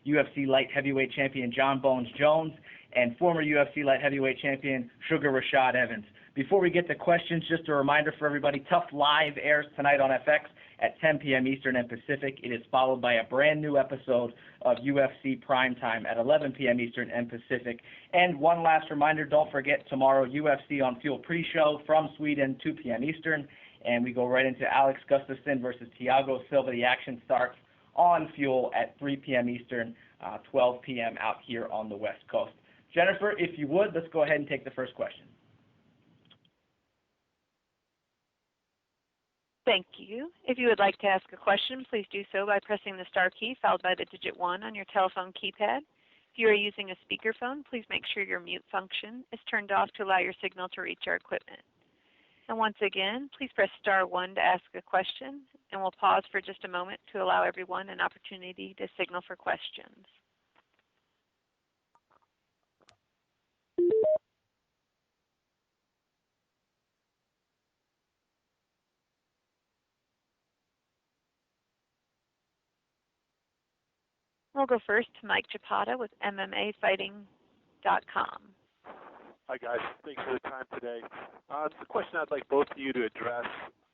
UFC light heavyweight champion John Bones Jones and former UFC light heavyweight champion Sugar Rashad Evans. Before we get to questions, just a reminder for everybody, Tough Live airs tonight on FX at 10 p.m. Eastern and Pacific. It is followed by a brand new episode of UFC Primetime at 11 p.m. Eastern and Pacific. And one last reminder, don't forget tomorrow, UFC on Fuel pre-show from Sweden, 2 p.m. Eastern. And we go right into Alex Gustafsson versus Thiago Silva. The action starts on Fuel at 3 p.m. Eastern, 12 p.m. out here on the West Coast. Jennifer, if you would, let's go ahead and take the first question. Thank you. If you would like to ask a question, please do so by pressing the star key followed by the digit 1 on your telephone keypad. If you are using a speakerphone, please make sure your mute function is turned off to allow your signal to reach our equipment. And once again, please press star 1 to ask a question, and we'll pause for just a moment to allow everyone an opportunity to signal for questions. We'll go first to Mike Chapata with MMAfighting.com. Hi, guys. Thanks for the time today. It's a question I'd like both of you to address.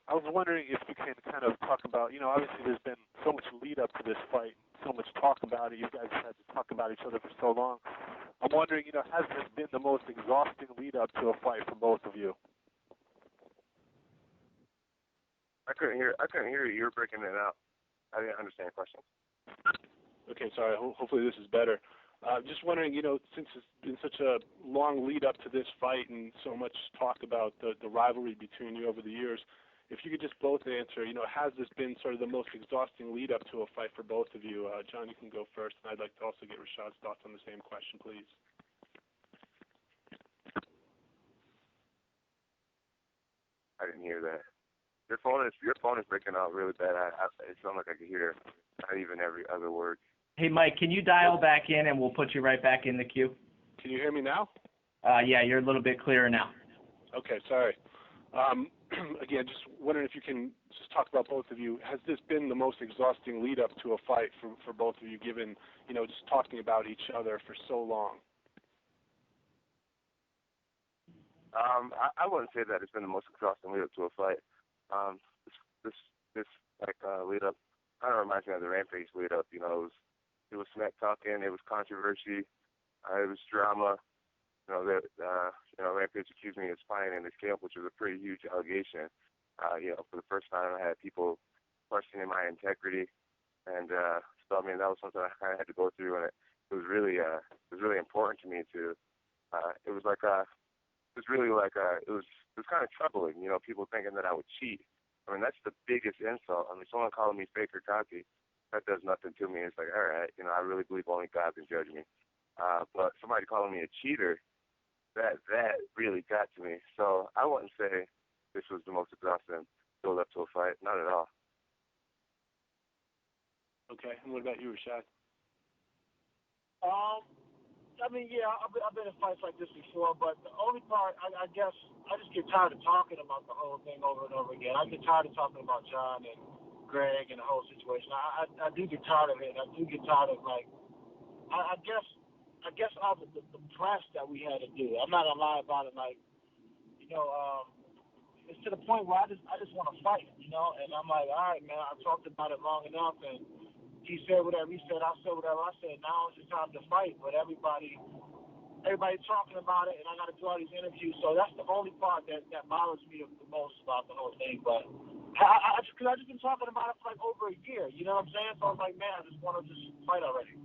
I was wondering if you can kind of talk about, obviously there's been so much lead up to this fight, so much talk about it. You guys had to talk about each other for so long. I'm wondering, has this been the most exhausting lead up to a fight for both of you? I couldn't hear you. You were breaking it out. I didn't understand your question. Okay, sorry. Hopefully this is better. Just wondering, since it's been such a long lead up to this fight and so much talk about the rivalry between you over the years, if you could just both answer, has this been sort of the most exhausting lead up to a fight for both of you? John, you can go first, and I'd like to also get Rashad's thoughts on the same question, please. I didn't hear that. Your phone is breaking out really bad. It sounds like I could hear not even every other word. Hey, Mike, can you dial back in and we'll put you right back in the queue? Can you hear me now? Yeah, you're a little bit clearer now. Okay, sorry. Again, just wondering if you can just talk about both of you. Has this been the most exhausting lead up to a fight for both of you, given, just talking about each other for so long? I wouldn't say that it's been the most exhausting lead up to a fight. This lead up kind of reminds me of the Rampage lead up. It was smack talking, it was controversy, it was drama. Rampage accused me of spying in his camp, which was a pretty huge allegation. For the first time, I had people questioning my integrity, and so I mean that was something I kind of had to go through, and it was really important to me to. It was kind of troubling, people thinking that I would cheat. I mean, that's the biggest insult. I mean, someone calling me fake or cocky, that does nothing to me. It's like, all right, I really believe only God can judge me. But somebody calling me a cheater, that really got to me. So I wouldn't say this was the most exhausting build up to a fight. Not at all. Okay, and what about you, Rashad? I've been in fights like this before, but the only part, I guess, I just get tired of talking about the whole thing over and over again. I get tired of talking about John and Greg and the whole situation. I do get tired of it. I do get tired of, I guess all the press that we had to do. I'm not gonna lie about it. It's to the point where I just want to fight, and I'm like, all right, man, I talked about it long enough, and he said whatever he said, I said whatever I said. Now it's just time to fight. But everybody's talking about it, and I got to do all these interviews. So that's the only part that bothers me the most about the whole thing. But I just been talking about it for like over a year. You know what I'm saying? So I was like, man, I just want to just fight already.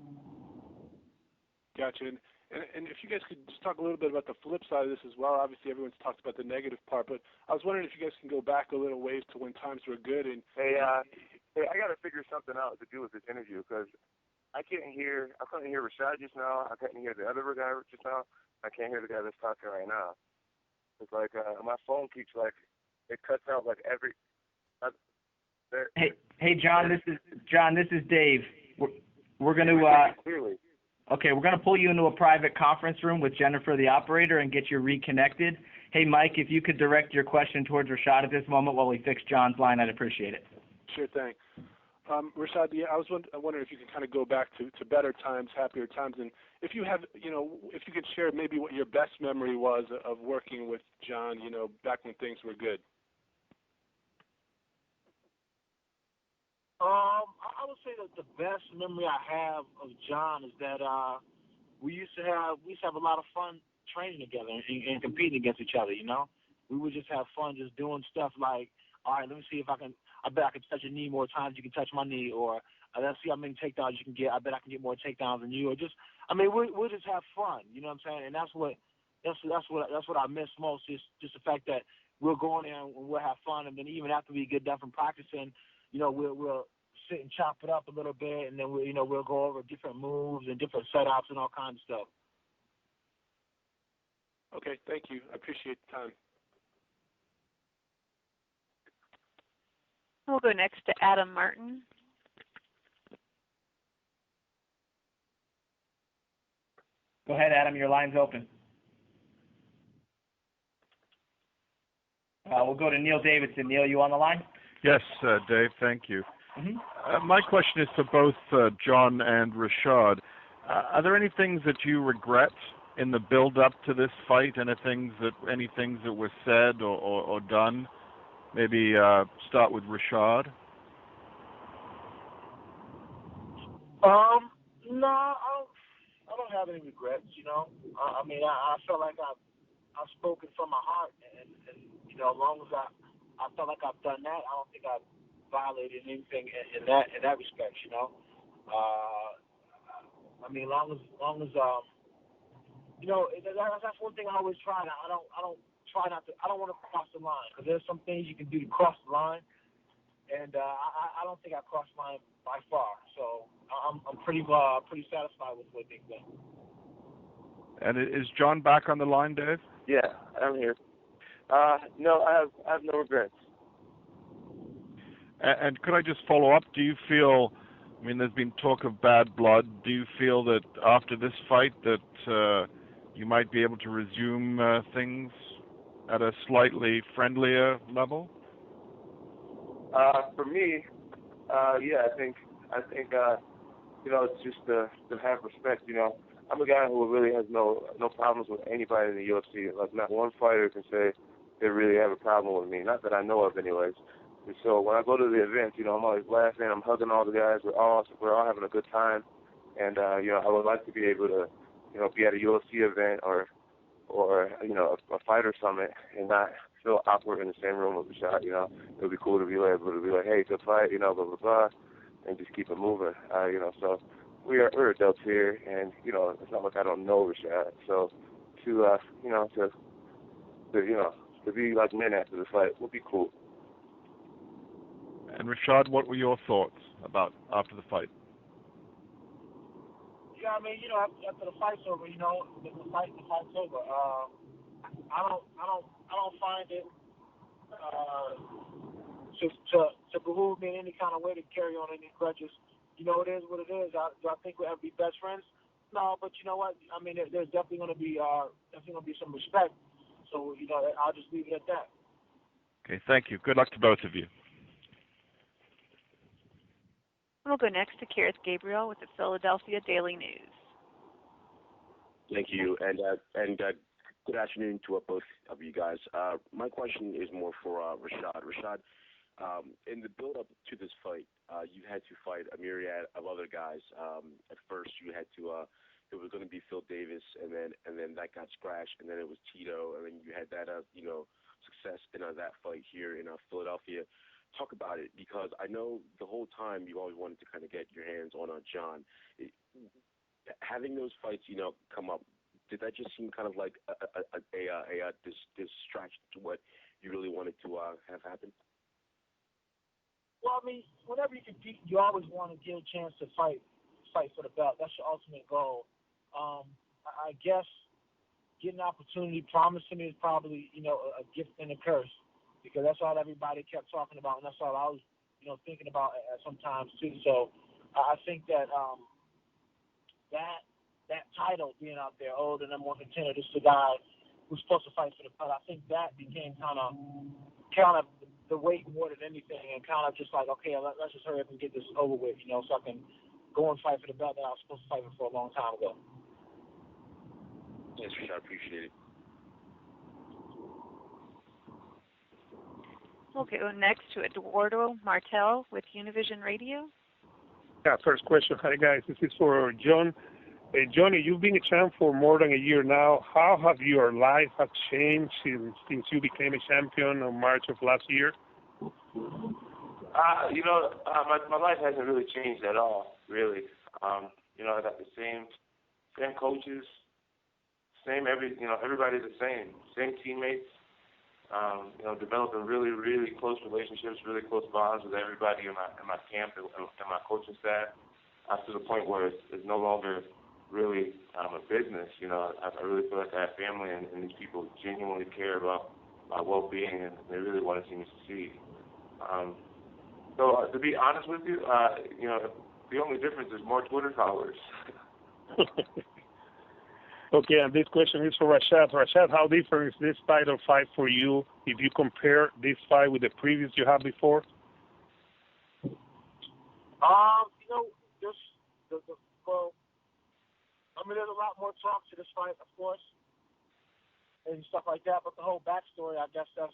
Gotcha. And if you guys could just talk a little bit about the flip side of this as well. Obviously, everyone's talked about the negative part, but I was wondering if you guys can go back a little ways to when times were good. And Hey, I got to figure something out to do with this interview because I couldn't hear Rashad just now. I couldn't hear the other guy just now. I can't hear the guy that's talking right now. It's like my phone keeps it cuts out like every. Hey, John. This is Dave. We're gonna clearly. Okay, we're gonna pull you into a private conference room with Jennifer, the operator, and get you reconnected. Hey, Mike, if you could direct your question towards Rashad at this moment while we fix John's line, I'd appreciate it. Sure thing. Rashad, yeah, I was wondering if you can kind of go back to better times, happier times, and if you have, if you could share maybe what your best memory was of working with John, back when things were good. I would say that the best memory I have of John is that we used to have a lot of fun training together and competing against each other. We would just have fun just doing stuff like, all right, let me see if I bet I can touch your knee more times you can touch my knee, or let's see how many takedowns you can get. I bet I can get more takedowns than you, or just, we'll just have fun. You know what I'm saying? And that's what I miss most is just the fact that we'll go in there and we'll have fun, and then even after we get done from practicing, we'll sit and chop it up a little bit, and then we'll go over different moves and different setups and all kinds of stuff. Okay, thank you. I appreciate the time. We'll go next to Adam Martin. Go ahead, Adam. Your line's open. We'll go to Neil Davidson. Neil, you on the line? Yes, Dave, thank you. Mm-hmm. My question is to both John and Rashad. Are there any things that you regret in the build-up to this fight? Any things that were said or done? Maybe start with Rashad. No, I don't have any regrets. I felt like I've spoken from my heart, and as long as I felt like I've done that, I don't think I've violated anything in that respect. Long as that's one thing I always try. I don't want to cross the line, because there's some things you can do to cross the line, and I don't think I crossed the line by far. So I'm pretty satisfied with what they've done. And is John back on the line, Dave? Yeah, I'm here. No, I have no regrets. And could I just follow up? Do you feel, there's been talk of bad blood. Do you feel that after this fight that you might be able to resume things at a slightly friendlier level? For me, yeah, I think it's just to have respect. I'm a guy who really has no problems with anybody in the UFC. Like, not one fighter can say they really have a problem with me. Not that I know of, anyways. And so when I go to the events, I'm always laughing. I'm hugging all the guys. We're all having a good time. And I would like to be able to, be at a UFC event or a fighter summit and not feel awkward in the same room with Rashad. It would be cool to be able to be like, hey, good fight, blah blah blah, and just keep it moving. So we're adults here, and it's not like I don't know Rashad. So to be like men after the fight would be cool. And Rashad, what were your thoughts about after the fight? Yeah, after the fight's over, the fight's over. I don't find it to behoove me in any kind of way to carry on any grudges. It is what it is. Do I think we'll ever be best friends? No, but you know what? There's definitely going to be some respect. So I'll just leave it at that. Okay, thank you. Good luck to both of you. We'll go next to Gareth Gabriel with the Philadelphia Daily News. Thank you, and good afternoon to both of you guys. My question is more for Rashad. Rashad, in the build-up to this fight, you had to fight a myriad of other guys. At first, you had to. It was going to be Phil Davis, and then that got scratched, and then it was Tito, and then you had that success in that fight here in Philadelphia. Talk about it, because I know the whole time you always wanted to kind of get your hands on John. Having those fights, come up, did that just seem kind of like a distraction to what you really wanted to have happen? Well, whenever you compete, you always want to get a chance to fight for the belt. That's your ultimate goal. I guess getting an opportunity promised to me is probably, a gift and a curse, because that's all everybody kept talking about, and that's all I was, thinking about at sometimes too. So I think that that title being out there, the number one contender, this is the guy who's supposed to fight for the belt, I think that became kind of the weight more than anything, and kind of just like, okay, let's just hurry up and get this over with, you know, so I can go and fight for the belt that I was supposed to fight for a long time ago. Yes, Rashad, appreciate it. We'll go next to Eduardo Martel with Univision Radio. Yeah, first question. Hi, guys. This is for John. Johnny, you've been a champ for more than a year now. How have your life have changed since you became a champion in March of last year? My life hasn't really changed at all, really. I got the same coaches, everybody's the same teammates. Developing really, really close relationships, really close bonds with everybody in my camp and my coaching staff, up to the point where it's no longer really a business. I really feel like I have family, and these people genuinely care about my well-being, and they really want to see me succeed. So to be honest with you, the only difference is more Twitter followers. Okay, and this question is for Rashad. Rashad, how different is this title fight for you if you compare this fight with the previous you had before? There's a lot more talk to this fight, of course, and stuff like that. But the whole backstory, I guess that's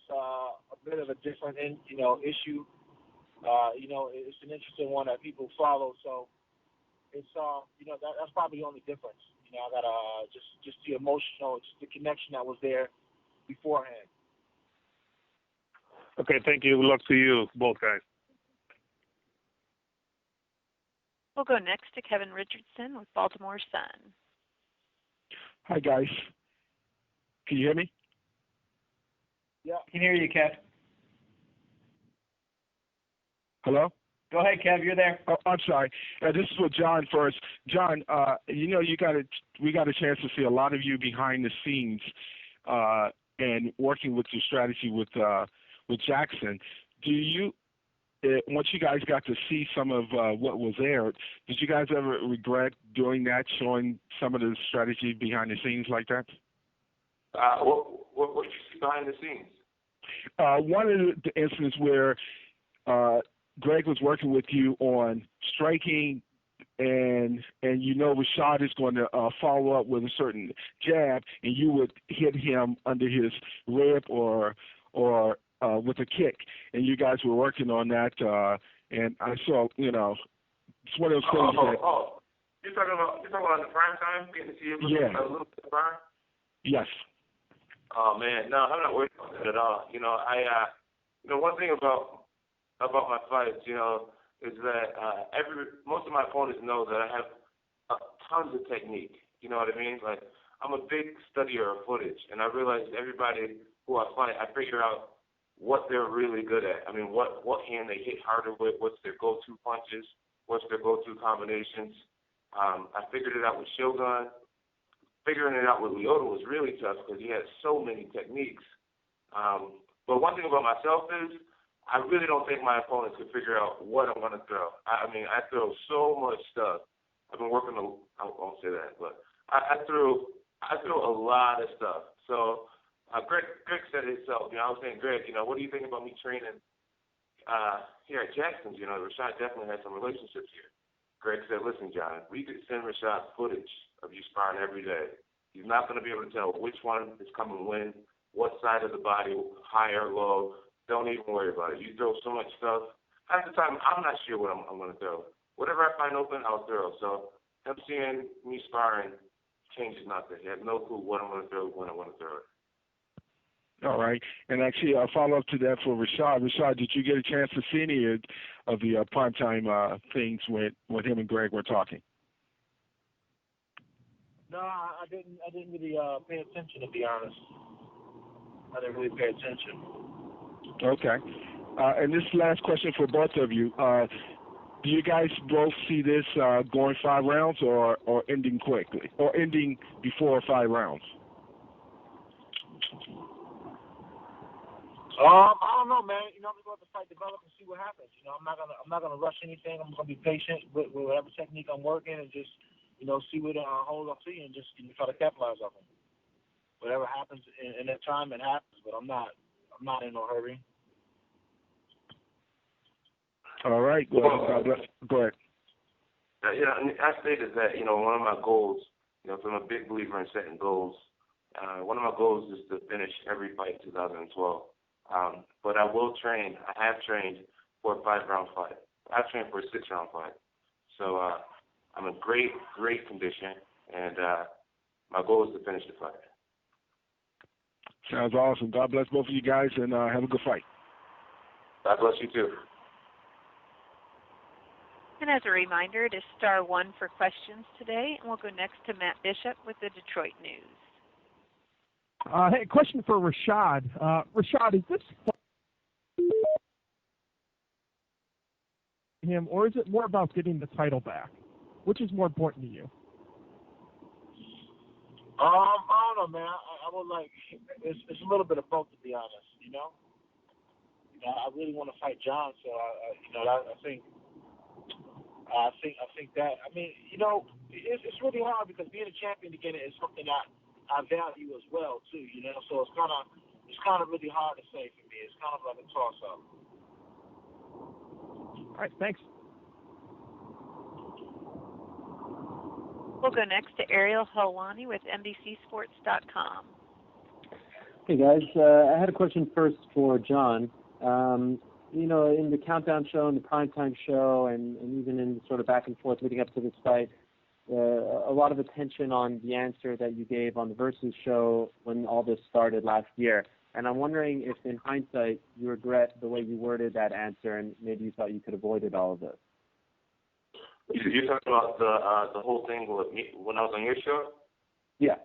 a bit of a different, issue. It's an interesting one that people follow. So it's that's probably the only difference. I got just the emotional, just the connection that was there beforehand. Okay, thank you. Good luck to you, both guys. We'll go next to Kevin Richardson with Baltimore Sun. Hi, guys. Can you hear me? Yeah. Can hear you, Kev. Hello? Go ahead, Kev. You're there. Oh, I'm sorry. This is with John first. John, we got a chance to see a lot of you behind the scenes and working with your strategy with Jackson. Do you, once you guys got to see some of what was aired, did you guys ever regret doing that, showing some of the strategy behind the scenes like that? What did you see behind the scenes? One of the instances where Greg was working with you on striking, and Rashad is going to follow up with a certain jab, and you would hit him under his rib or with a kick, and you guys were working on that, and I saw, it's one of those things that. You're talking about the prime time, getting to see him a little bit of prime? Yes. Oh man, no, I'm not worried about that at all. One thing about my fights, is that most of my opponents know that I have tons of technique. You know what I mean? Like, I'm a big studier of footage, and I realize everybody who I fight, I figure out what they're really good at. I mean, what hand they hit harder with, what's their go-to punches, what's their go-to combinations. I figured it out with Shogun. Figuring it out with Lyoto was really tough because he had so many techniques. But one thing about myself is I really don't think my opponents could figure out what I'm going to throw. I throw so much stuff. I've been working I won't say that, but I threw a lot of stuff. So Greg said it himself. I was saying, Greg, what do you think about me training here at Jackson's? Rashad definitely has some relationships here. Greg said, listen, John, we could send Rashad footage of you sparring every day. He's not going to be able to tell which one is coming when, what side of the body, high or low. Don't even worry about it. You throw so much stuff. Half the time, I'm not sure what I'm going to throw. Whatever I find open, I'll throw. So him seeing me sparring changes nothing. He has no clue what I'm going to throw when I want to throw it. All right. And actually, a follow-up to that for Rashad. Rashad, did you get a chance to see any of the primetime things when him and Greg were talking? No, I didn't really pay attention, to be honest. I didn't really pay attention. Okay. And this last question for both of you. Do you guys both see this going 5 rounds or ending quickly, or ending before 5 rounds? I don't know, man. I'm just going to fight, develop, and see what happens. I'm not gonna rush anything. I'm gonna be patient with whatever technique I'm working, and just see what hold up to you, and just try to capitalize off it. Whatever happens in that time, it happens. But I'm not I'm not in no hurry. All right. Go ahead. Go ahead. I stated that, one of my goals, so I'm a big believer in setting goals. One of my goals is to finish every fight in 2012. But I will train. I have trained for a 5-round fight. I've trained for a 6-round fight. So I'm in great condition, and my goal is to finish the fight. Sounds awesome. God bless both of you guys, and have a good fight. God bless you too. And as a reminder, it is star 1 for questions today, and we'll go next to Matt Bishop with the Detroit News. Hey, question for Rashad. Rashad, is this him, or is it more about getting the title back? Which is more important to you? I don't know, man. I would like it's a little bit of both, to be honest. I really want to fight John, so I think that. I mean, it's really hard because being a champion again is something that I value as well too. So it's kind of really hard to say for me. It's kind of like a toss up. All right, thanks. We'll go next to Ariel Helwani with NBCSports.com. Hey guys, I had a question first for John. In the countdown show and the primetime show and even in sort of back and forth leading up to this fight, a lot of attention on the answer that you gave on the Versus show when all this started last year. And I'm wondering if in hindsight you regret the way you worded that answer and maybe you thought you could have avoided all of this. You're talking about the whole thing with me when I was on your show? Yeah.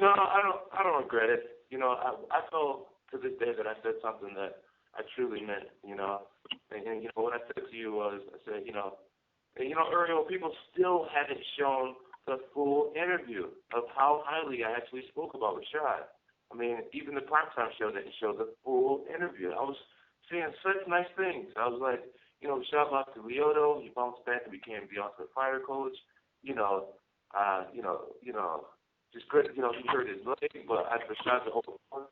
No, I don't regret it. I feel to this day that I said something that I truly meant, And what I said to you was, I said, Ariel, people still haven't shown the full interview of how highly I actually spoke about Rashad. I mean, even the primetime show didn't show the full interview. I was saying such nice things. I was like, Rashad lost to Lyoto. He bounced back and became the ultimate fighter coach. Just great. He hurt his leg, but Rashad's an overcomer.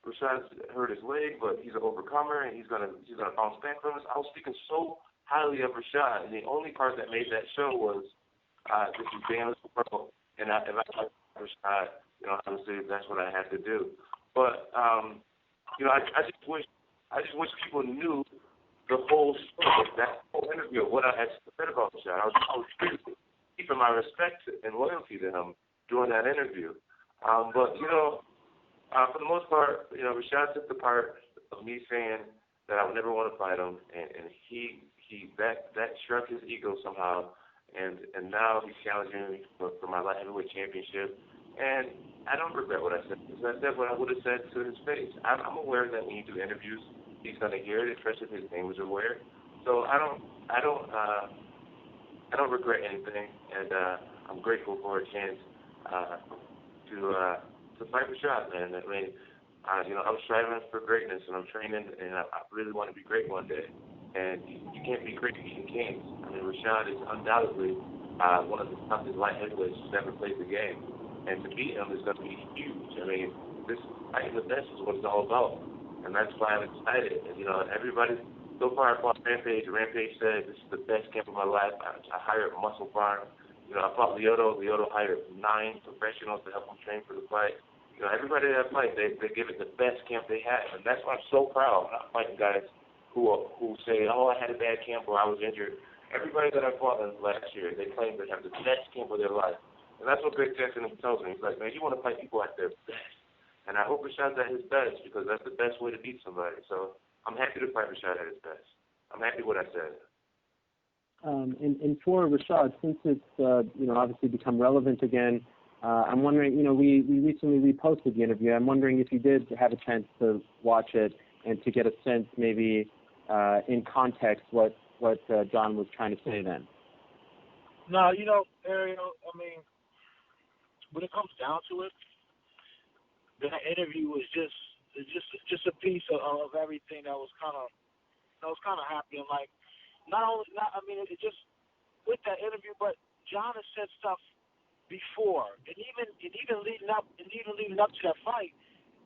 Rashad's hurt his leg, but he's an overcomer, and he's gonna bounce back from this. I was speaking so highly of Rashad, and the only part that made that show was this is Daniel's world, and if I like Rashad, obviously that's what I had to do. But I just wish people knew the whole story, that whole interview of what I actually said about Rashad. I was really keeping my respect and loyalty to him during that interview. But for the most part, Rashad took the part of me saying that I would never want to fight him, and he that struck his ego somehow, and now he's challenging me for my light heavyweight championship, and I don't regret what I said, because I said what I would have said to his face. I'm aware that when you do interviews, he's going to hear it, especially if his name was aware. So I don't regret anything, and I'm grateful for a chance to fight Rashad, man. I mean, I'm striving for greatness, and I'm training, and I really want to be great one day. And you can't be great beating kings. I mean, Rashad is undoubtedly one of the toughest light heavyweights who's ever played the game. And to beat him is going to be huge. I mean, this fighting the best is what it's all about. And that's why I'm excited. And, everybody, so far I fought Rampage. Rampage said this is the best camp of my life. I hired Muscle Farm. I fought Lyoto. Lyoto hired 9 professionals to help him train for the fight. Everybody that fight, they give it the best camp they have. And that's why I'm so proud. I'm not fighting guys who say, I had a bad camp or I was injured. Everybody that I fought in last year, they claim they have the best camp of their life. And that's what Greg Jackson tells me. He's like, man, you want to fight people at their best. And I hope Rashad's at his best, because that's the best way to beat somebody. So I'm happy to fight Rashad at his best. I'm happy with what I said. And for Rashad, since it's obviously become relevant again, I'm wondering, we recently reposted the interview. I'm wondering if you did have a chance to watch it and to get a sense, maybe in context, what John was trying to say then. No, Ariel, I mean, when it comes down to it, that interview was just a piece of everything that was kind of happening. Like, it just with that interview, but John has said stuff before, and even leading up to that fight,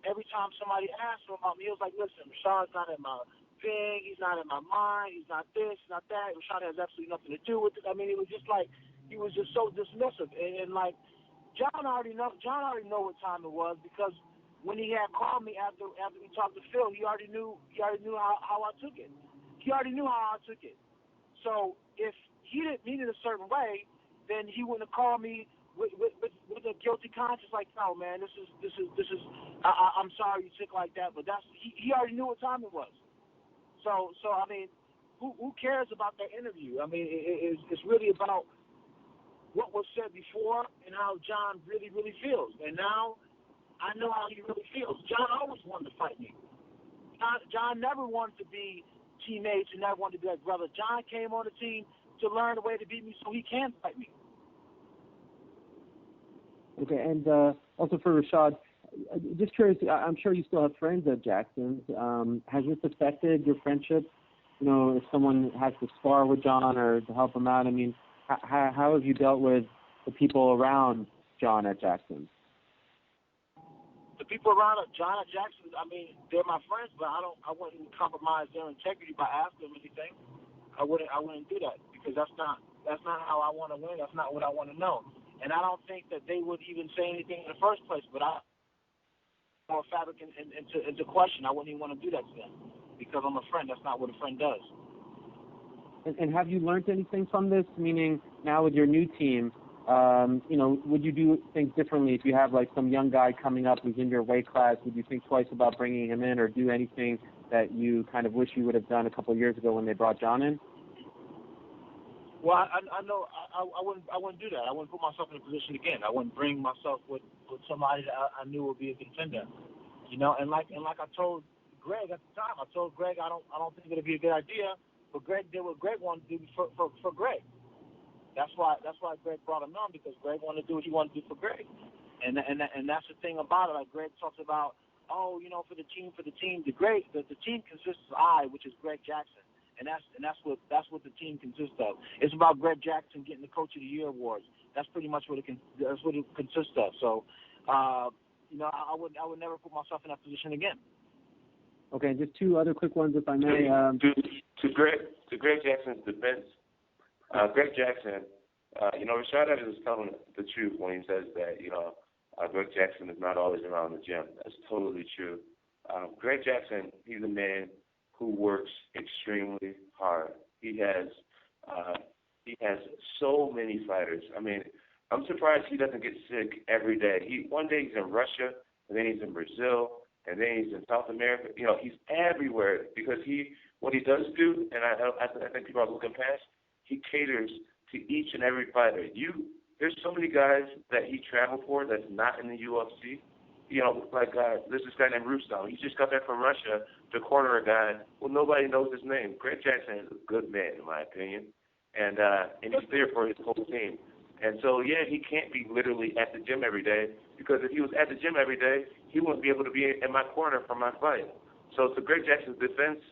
every time somebody asked him about me, he was like, listen, Rashad's not in my thing, he's not in my mind, he's not this, he's not that. Rashad has absolutely nothing to do with it. I mean, it was just like, he was just so dismissive. And like, John already know what time it was, because when he had called me after we talked to Phil, he already knew how I took it. He already knew how I took it. So if he didn't mean it a certain way, then he wouldn't have called me with a guilty conscience, like, no, man, this is. I'm sorry you took like that, but he already knew what time it was. So I mean, who cares about that interview? I mean, it's really about what was said before and how John really feels. And now I know how he really feels. John always wanted to fight me. John never wanted to be teammates and never wanted to be like brother. John came on the team to learn the way to beat me so he can fight me. Okay, and also for Rashad, just curious, I'm sure you still have friends at Jackson's. Has this affected your friendship? You know, if someone has to spar with John or to help him out, I mean, how have you dealt with the people around John at Jackson's? The people around John at Jackson's, I mean, they're my friends, but I wouldn't compromise their integrity by asking them anything. I wouldn't do that, because that's not how I want to win. That's not what I want to know. And I don't think that they would even say anything in the first place. But more fabric into question. I wouldn't even want to do that to them, because I'm a friend. That's not what a friend does. And have you learned anything from this? Meaning, now with your new team, you know, would you do things differently if you have like some young guy coming up who's in your weight class? Would you think twice about bringing him in, or do anything that you kind of wish you would have done a couple of years ago when they brought John in? Well, I know I wouldn't do that. I wouldn't put myself in a position again. I wouldn't bring myself with somebody that I knew would be a contender. You know, and like I told Greg at the time, I told Greg I don't think it'd be a good idea, but Greg did what Greg wanted to do for Greg. That's why Greg brought him on, because Greg wanted to do what he wanted to do for Greg. And that's the thing about it. Like Greg talks about, oh, you know, for the team, the team consists of which is Greg Jackson. And that's what the team consists of. It's about Greg Jackson getting the Coach of the Year awards. That's pretty much what it consists of. So, you know, I would never put myself in that position again. Okay, just two other quick ones, if I may. To Greg Jackson's defense, Greg Jackson, you know, Rashad Evans is telling the truth when he says that, you know, Greg Jackson is not always around the gym. That's totally true. Greg Jackson, he's a man who works extremely hard. He has so many fighters. I mean, I'm surprised he doesn't get sick every day. One day he's in Russia, and then he's in Brazil, and then he's in South America. You know, he's everywhere, because what he does do, and I think people are looking past, he caters to each and every fighter. There's so many guys that he traveled for that's not in the UFC. You know, like there's this guy named Rustam. He just got back from Russia to corner a guy. Well, nobody knows his name. Greg Jackson is a good man, in my opinion, and he's there for his whole team. And so, yeah, he can't be literally at the gym every day, because if he was at the gym every day, he wouldn't be able to be in my corner for my fight. So to Greg Jackson's defense,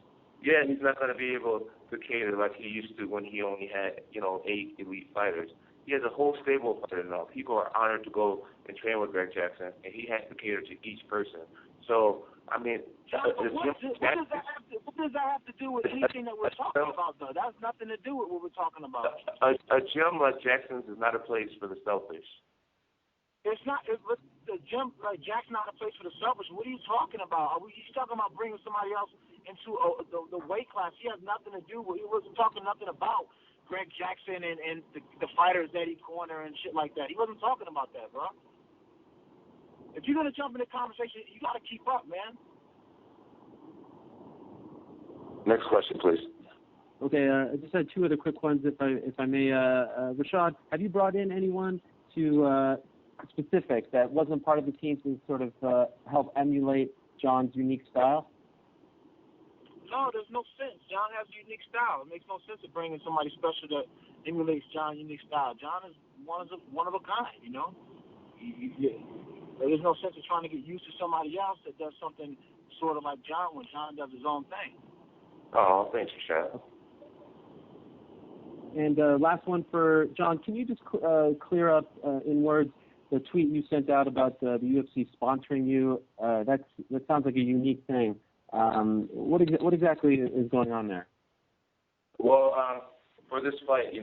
yeah, he's not going to be able to cater like he used to when he only had, you know, 8 elite fighters. He has a whole stable of fighters now. People are honored to go and train with Greg Jackson, and he has to cater to each person. So, I mean, what does that have to do with anything that we're talking about, though? That's nothing to do with what we're talking about. A gym like Jackson's is not a place for the selfish. It's not. The gym like Jackson's not a place for the selfish. What are you talking about? He's talking about bringing somebody else into the weight class. He has nothing to do with. He wasn't talking nothing about Greg Jackson and the fighters that he corner and shit like that. He wasn't talking about that, bro. If you're gonna jump in the conversation, you gotta keep up, man. Next question, please. Okay, I just had two other quick ones, if I may. Rashad, have you brought in anyone to specific that wasn't part of the team to sort of help emulate John's unique style? No, there's no sense. John has a unique style. It makes no sense to bring in somebody special that emulates John's unique style. John is one of a kind, you know. There's no sense in trying to get used to somebody else that does something sort of like John when John does his own thing. Oh, thanks, Rashad. And last one for John. Can you just clear up in words the tweet you sent out about the UFC sponsoring you. That sounds like a unique thing. What exactly is going on there? Well, for this fight,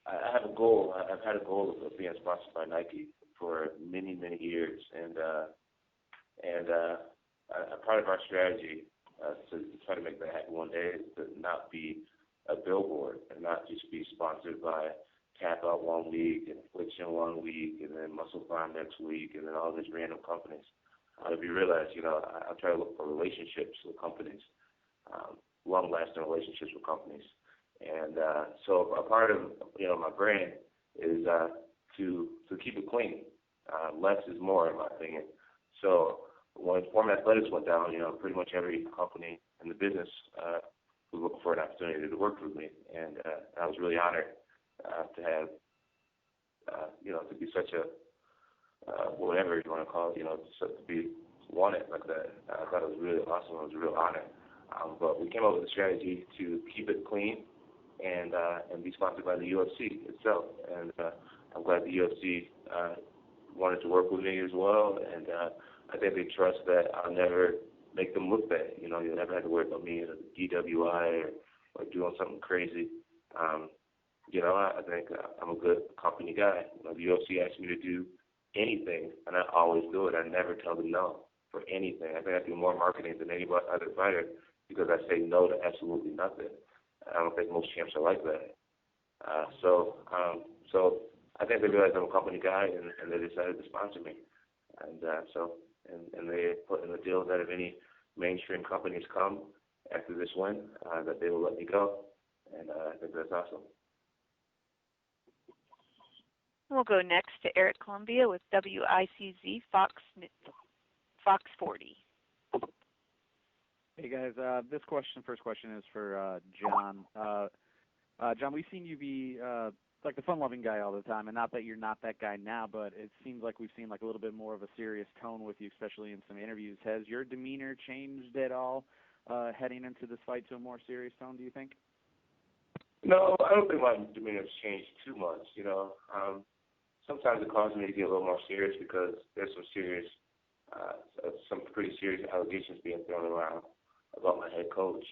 I have a goal. I've had a goal of being sponsored by Nike for many, many years, and a part of our strategy to try to make that happen one day is to not be a billboard and not just be sponsored by Tap Out one week and Affliction one week and then Muscle Farm next week and then all these random companies. If you realize, I try to look for relationships with companies, long-lasting relationships with companies. And so a part of, my brand is to keep it clean. Less is more, in my opinion. So when Form Athletics went down, pretty much every company in the business was looking for an opportunity to work with me. And I was really honored to have, to be such a, whatever you want to call it, to be wanted like that. I thought it was really awesome. It was a real honor. But we came up with a strategy to keep it clean and be sponsored by the UFC itself. And I'm glad the UFC wanted to work with me as well. And I think they trust that I'll never make them look bad. You'll never have to worry about me in a DWI or doing something crazy. I think I'm a good company guy. The UFC asks me to do anything, and I always do it. I never tell them no for anything. I think I do more marketing than any other fighter because I say no to absolutely nothing. I don't think most champs are like that. So I think they realize I'm a company guy, and they decided to sponsor me. And and they put in the deal that if any mainstream companies come after this win, that they will let me go. And I think that's awesome. We'll go next to Eric Columbia with WICZ Fox 40. Hey guys, first question is for John. John, we've seen you be like the fun-loving guy all the time, and not that you're not that guy now, but it seems like we've seen like a little bit more of a serious tone with you, especially in some interviews. Has your demeanor changed at all heading into this fight to a more serious tone, do you think? No, I don't think my demeanor has changed too much. Sometimes it causes me to get a little more serious because there's some pretty serious allegations being thrown around about my head coach.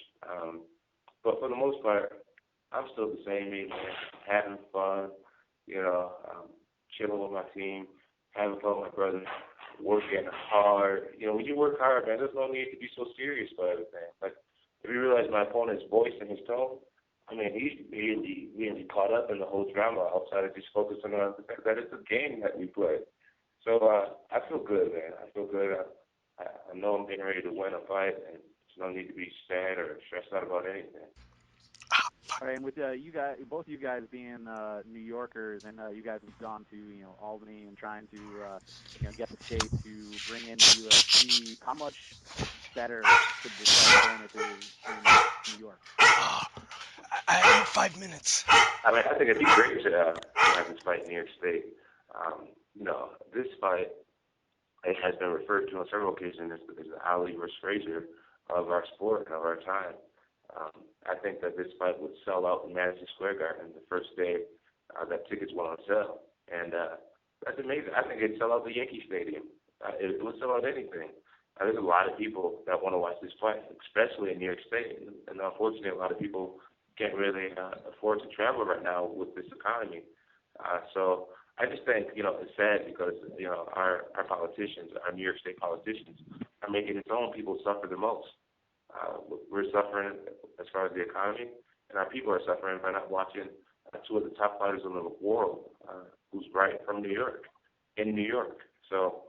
But for the most part, I'm still the same me, man. Having fun, chilling with my team, having fun with my brother, working hard. When you work hard, man, there's no need to be so serious about everything. Like, if you realize my opponent's voice and his tone, I mean, he's caught up in the whole drama outside of just focusing on the fact that it's a game that we play. So I feel good, man. I feel good. I know I'm getting ready to win a fight, and there's no need to be sad or stressed out about anything. All right, and with you guys, both you guys being New Yorkers, and you guys have gone to Albany and trying to get the state to bring in the UFC. How much better could this fight have been if it was in New York? I have 5 minutes. I mean, I think it'd be great to have this fight in New York State. This fight, it has been referred to on several occasions as the Ali versus Frazier of our sport and of our time. I think that this fight would sell out in Madison Square Garden the first day that tickets went on sale. And that's amazing. I think it'd sell out the Yankee Stadium. It would sell out anything. There's a lot of people that want to watch this fight, especially in New York State. And unfortunately, a lot of people can't really afford to travel right now with this economy. So I just think, it's sad because, our politicians, our New York State politicians, are making its own people suffer the most. We're suffering as far as the economy, and our people are suffering by not watching two of the top fighters in the world who's right from New York, in New York. So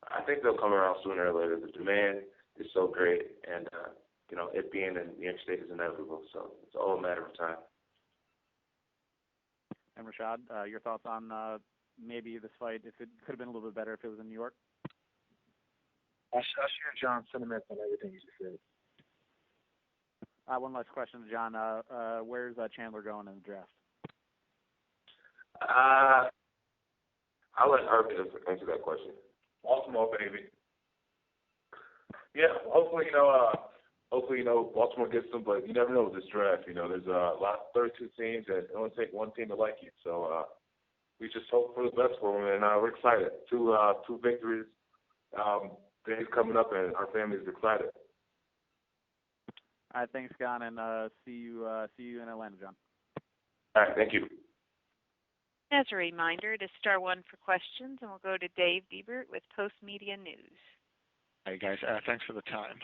I think they'll come around sooner or later. The demand is so great, and, it being in New York State is inevitable. So it's all a matter of time. And Rashad, your thoughts on maybe this fight, if it could have been a little bit better if it was in New York? I share John's sentiments on everything you just said. One last question to John. Where's Chandler going in the draft? I'll let Herb answer that question. Baltimore, baby. Yeah, hopefully, Baltimore gets them, but you never know with this draft. There's a lot, 32 teams, and it only take one team to like you. So we just hope for the best for him, and we're excited. Two victories, days coming up, and our family is excited. All right, thanks, John, and see you in Atlanta, John. All right, thank you. As a reminder, it is star one for questions, and we'll go to Dave Diebert with Post Media News. Hey guys, thanks for the time.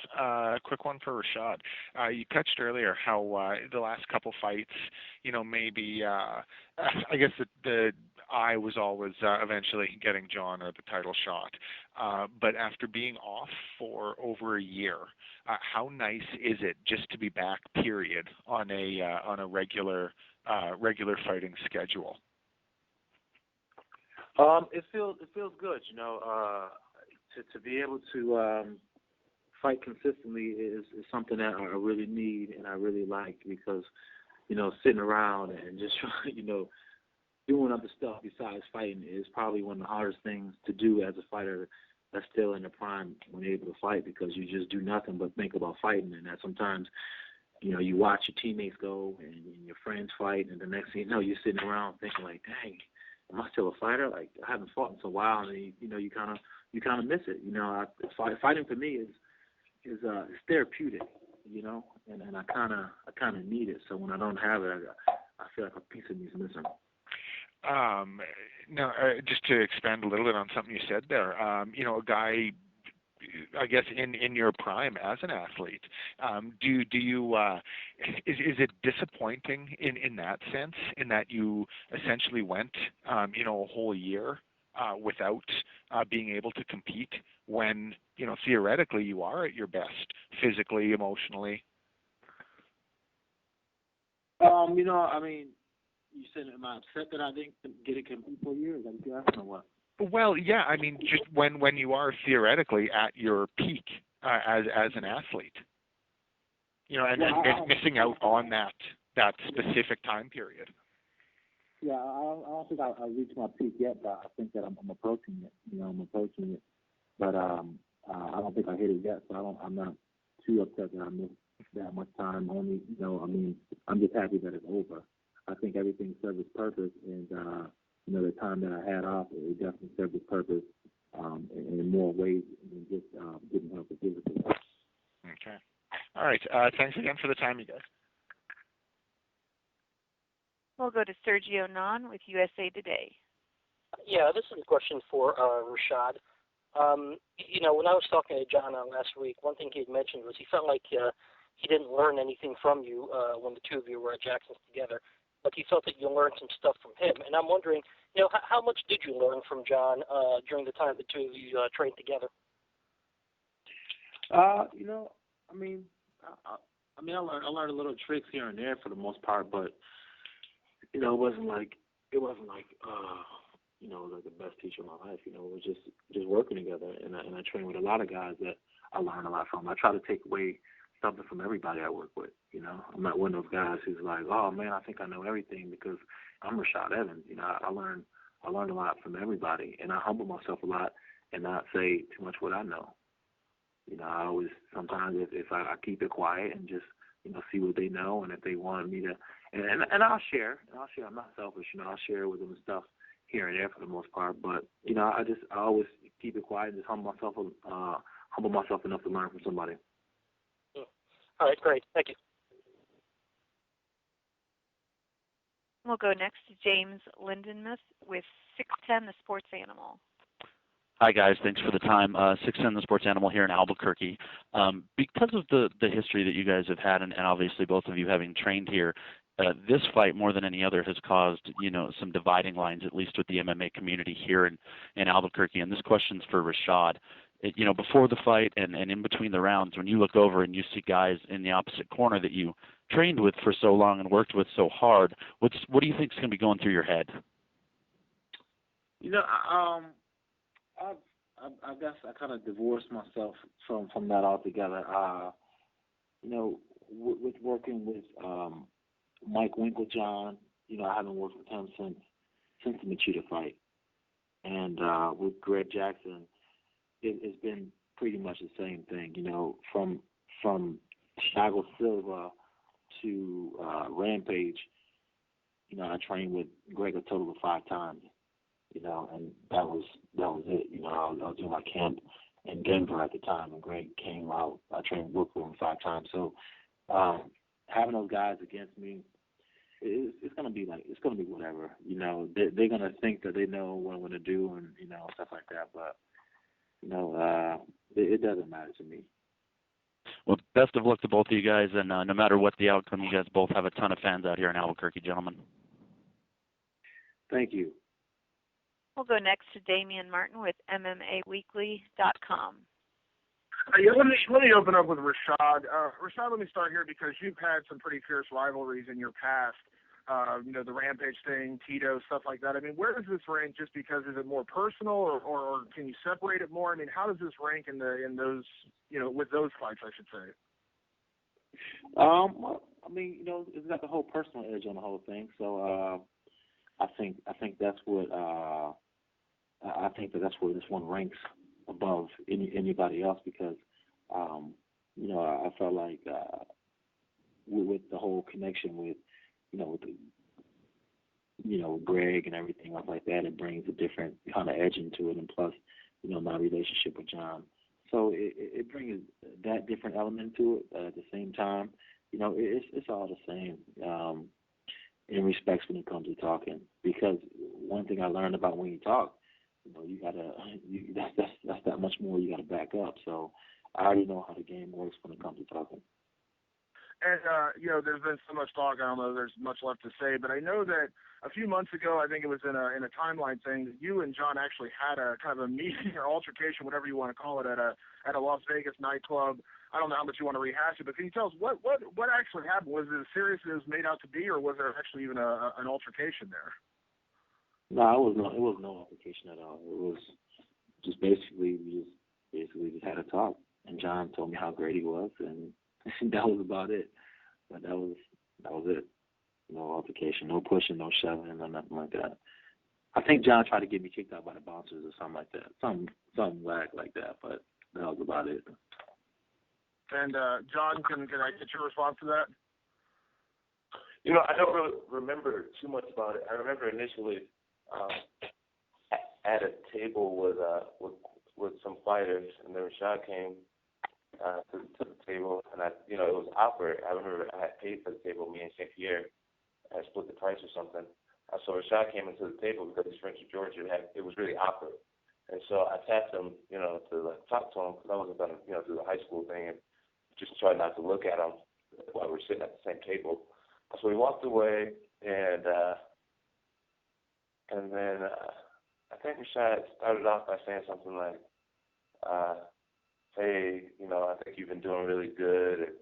Quick one for Rashad. You touched earlier how the last couple fights, maybe I guess the eye was always eventually getting John or the title shot. But after being off for over a year, how nice is it just to be back? Period on a regular fighting schedule. It feels good, to be able to fight consistently is something that I really need and I really like because, sitting around and just doing other stuff besides fighting is probably one of the hardest things to do as a fighter that's still in the prime when you're able to fight because you just do nothing but think about fighting, and that sometimes you watch your teammates go and your friends fight, and the next thing you know, you're sitting around thinking like, dang, am I still a fighter? Like, I haven't fought in so while, and you kind of miss it. Fighting for me is therapeutic, and I kind of need it. So when I don't have it, I feel like a piece of me is missing. Now, just to expand a little bit on something you said there, a guy, I guess, in your prime as an athlete, do you is it disappointing in that sense, in that you essentially went a whole year without being able to compete when theoretically you are at your best physically, emotionally? You said, am I upset that I didn't get a compete for a year? Is that what you're asking or what? Well, yeah, just when you are theoretically at your peak as an athlete, missing out on that specific time period. Yeah, I don't think I reached my peak yet, but I think that I'm approaching it. I'm approaching it, but I don't think I hit it yet. So I'm not too upset that I missed that much time. Only, I'm just happy that it's over. I think everything served its purpose, and the time that I had off, it definitely served its purpose in more ways than just getting help with physically. Okay. All right. Thanks again for the time, you guys. We'll go to Sergio Non with USA Today. Yeah, this is a question for Rashad. When I was talking to John last week, one thing he had mentioned was he felt like he didn't learn anything from you when the two of you were at Jackson's together, but he felt that you learned some stuff from him. And I'm wondering, how much did you learn from John during the time the two of you trained together? I learned a little tricks here and there for the most part, but it wasn't like the best teacher of my life. It was just working together, and I trained with a lot of guys that I learned a lot from. I try to take away something from everybody I work with. I'm not one of those guys who's like, oh man, I think I know everything because I'm Rashad Evans. I learned a lot from everybody, and I humble myself a lot and not say too much what I know. I always sometimes if I keep it quiet and just see what they know, and if they want me to, and I'll share. I'm not selfish. I'll share with them stuff here and there for the most part, but I always keep it quiet and just humble myself enough to learn from somebody. All right, great. Thank you. We'll go next to James Lindenmuth with 610 The Sports Animal. Hi, guys. Thanks for the time. 610 The Sports Animal here in Albuquerque. Because of the history that you guys have had, and obviously both of you having trained here, this fight more than any other has caused, some dividing lines, at least with the MMA community here in Albuquerque. And this question's for Rashad. Before the fight and in between the rounds, when you look over and you see guys in the opposite corner that you trained with for so long and worked with so hard, what do you think is going to be going through your head? I guess I kind of divorced myself from that altogether. With working with Mike Winklejohn, I haven't worked with him since the Machida fight, and with Greg Jackson, it's been pretty much the same thing. From Thiago Silva to Rampage, I trained with Greg a total of 5 times. you know, and that was it. You know, I was doing my camp in Denver at the time, and Greg came out. I trained with him 5 times, so having those guys against me, it's gonna be whatever. You know, they're gonna think that they know what I'm gonna do, and you know, stuff like that. But you know, it doesn't matter to me. Well, best of luck to both of you guys, and no matter what the outcome, you guys both have a ton of fans out here in Albuquerque, gentlemen. Thank you. We'll go next to Damian Martin with MMAweekly.com. Yeah, let me open up with Rashad. Rashad, let me start here because you've had some pretty fierce rivalries in your past. You know, the Rampage thing, Tito, stuff like that. I mean, where does this rank? Just because is it more personal, or can you separate it more? I mean, how does this rank in those, you know, with those fights, I should say? Well, I mean, you know, it's got the whole personal edge on the whole thing. So I think that's what I think that's where this one ranks above anybody else because you know, I felt like with the whole connection with Greg and everything else like that, it brings a different kind of edge into it, and plus, you know, my relationship with John. So it brings that different element to it. At the same time, you know, it's all the same in respects when it comes to talking. Because one thing I learned about when you talk, you know, that's that much more you got to back up. So I already know how the game works when it comes to talking. And, you know, there's been so much talk, I don't know if there's much left to say, but I know that a few months ago, I think it was in a timeline thing, that you and John actually had a kind of a meeting or altercation, whatever you want to call it, at a Las Vegas nightclub. I don't know how much you want to rehash it, but can you tell us what actually happened? Was it as serious as it was made out to be, or was there actually even an altercation there? No, it was no altercation at all. It was just basically we just had a talk, and John told me how great he was, and that was about it. But that was it. No altercation, no pushing, no shoving, no nothing like that. I think John tried to get me kicked out by the bouncers or something like that. Something whack like that, but that was about it. And John, can I get your response to that? You know, I don't really remember too much about it. I remember initially at a table with some fighters, and then Rashad came to the table, and it was awkward. I remember I had paid for the table, me and St. Pierre, I split the price or something. So Rashad came into the table because he's French Georgia. It was really awkward, and so I tapped him, you know, to talk to him because I wasn't gonna, you know, do the high school thing and just try not to look at him while we're sitting at the same table. So we walked away, and then I think Rashad started off by saying something like, hey, you know, I think you've been doing really good, or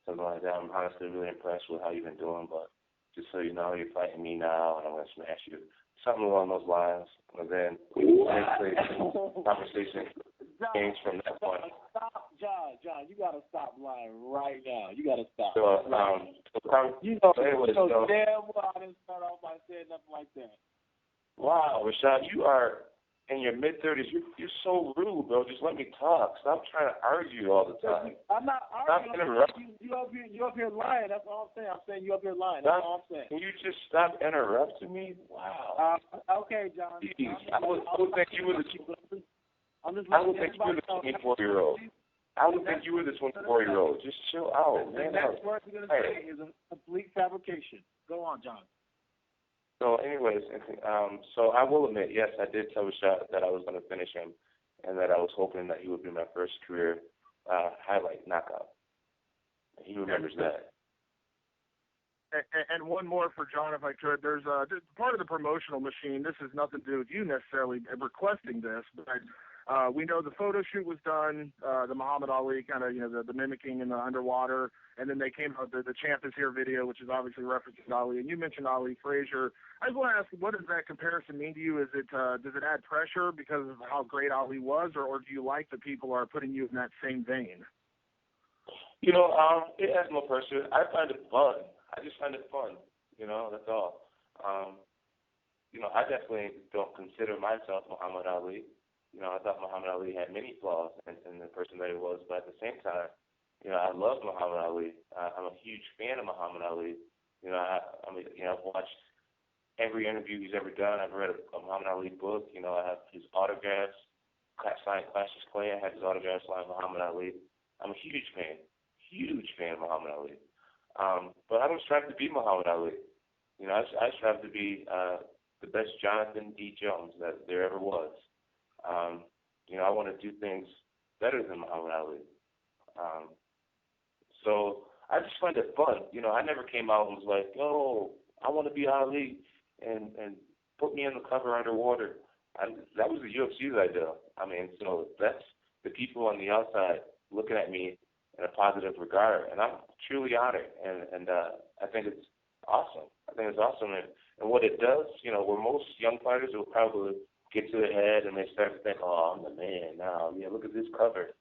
something like that. I'm honestly really impressed with how you've been doing, but just so you know, you're fighting me now, and I'm going to smash you. Something along those lines. And then the conversation changed from that point. Stop, John, you got to stop lying right now. You got to stop. So, you know damn well I didn't start off by saying nothing like that. Wow, Rashad, you are in your mid-30s. You're so rude, bro. Just let me talk. Stop trying to argue all the time. I'm not arguing. Stop interrupting. You up here lying. That's all I'm saying. I'm saying you up here lying. That's That's all I'm saying. Can you just stop interrupting me? Wow. Okay, John. Jeez, I would think you were the 24-year-old. I would think you were the 24-year-old. Just chill out, man. The next word you're going to say is a complete fabrication. Go on, John. So, anyways, so I will admit, yes, I did tell Rashad that I was going to finish him, and that I was hoping that he would be my first career highlight knockout. He remembers that. And one more for John, if I could. There's part of the promotional machine. This has nothing to do with you necessarily requesting this, but we know the photo shoot was done, the Muhammad Ali kind of, you know, the mimicking in the underwater, and then they came out the Champ is Here video, which is obviously referencing Ali. And you mentioned Ali Frazier. I just want to ask, what does that comparison mean to you? Is it does it add pressure because of how great Ali was, or do you like that people are putting you in that same vein? You know, it adds no pressure. I find it fun. I just find it fun. You know, that's all. You know, I definitely don't consider myself Muhammad Ali. You know, I thought Muhammad Ali had many flaws in the person that he was, but at the same time, you know, I love Muhammad Ali. I'm a huge fan of Muhammad Ali. You know, I've watched every interview he's ever done. I've read a Muhammad Ali book. You know, I have his autographs, signed Cassius Clay. I have his autographs signed Muhammad Ali. I'm a huge fan of Muhammad Ali. But I don't strive to be Muhammad Ali. You know, I strive to be the best Jonathan D. Jones that there ever was. You know, I want to do things better than Muhammad Ali. So I just find it fun. You know, I never came out and was like, oh, I want to be Ali and put me in the cover underwater. That was the UFC's idea. I mean, so that's the people on the outside looking at me in a positive regard, and I'm truly honored, and I think it's awesome. I think it's awesome, and what it does, you know, where most young fighters will probably get to their head and they start to think, oh, I'm the man now. Yeah, look at this cover.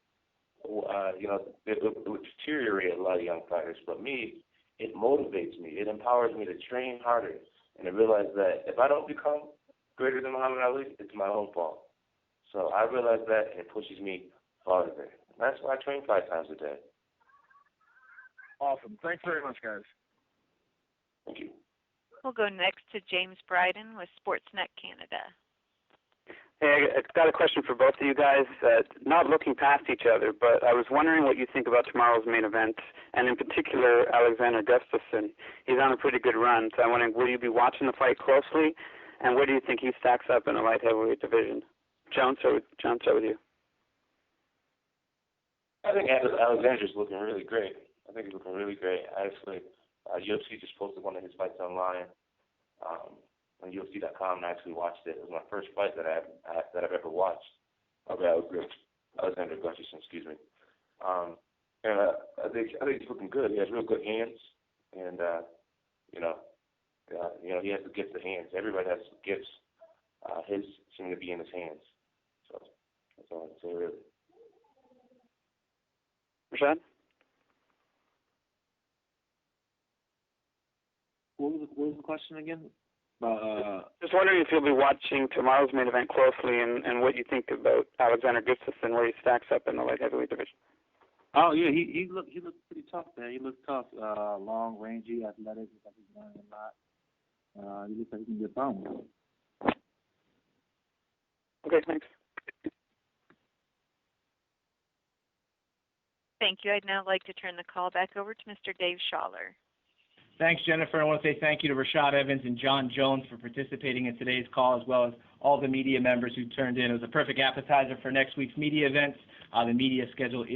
You know, it would deteriorate a lot of young fighters, but me, it motivates me. It empowers me to train harder and to realize that if I don't become greater than Muhammad Ali, it's my own fault. So I realize that, and it pushes me farther. That's why I train 5 times a day. Awesome. Thanks very much, guys. Thank you. We'll go next to James Bryden with Sportsnet Canada. Hey, I got a question for both of you guys. Not looking past each other, but I was wondering what you think about tomorrow's main event, and in particular, Alexander Gustafsson. He's on a pretty good run, so I'm wondering, will you be watching the fight closely, and where do you think he stacks up in the light heavyweight division? John, start with you. I think Alexander's looking really great. I think he's looking really great. Actually, UFC just posted one of his fights online on UFC.com, and I actually watched it. It was my first fight that I've ever watched. Alexander Gustafsson, excuse me. And I think he's looking good. He has real good hands, and you know, he has the gift of hands. Everybody has gifts. His seem to be in his hands. So that's all I can say, really. Rashad? What was the question again? Just wondering if you'll be watching tomorrow's main event closely, and what you think about Alexander Gustafsson, where he stacks up in the light heavyweight division. Oh yeah, he looked pretty tough, man. He looked tough, long, rangy, athletic. Looks like he's learning a lot. He looks like he can get bone. Okay, thanks. Thank you. I'd now like to turn the call back over to Mr. Dave Schaller. Thanks, Jennifer. I want to say thank you to Rashad Evans and John Jones for participating in today's call, as well as all the media members who turned in. It was a perfect appetizer for next week's media events. The media schedule is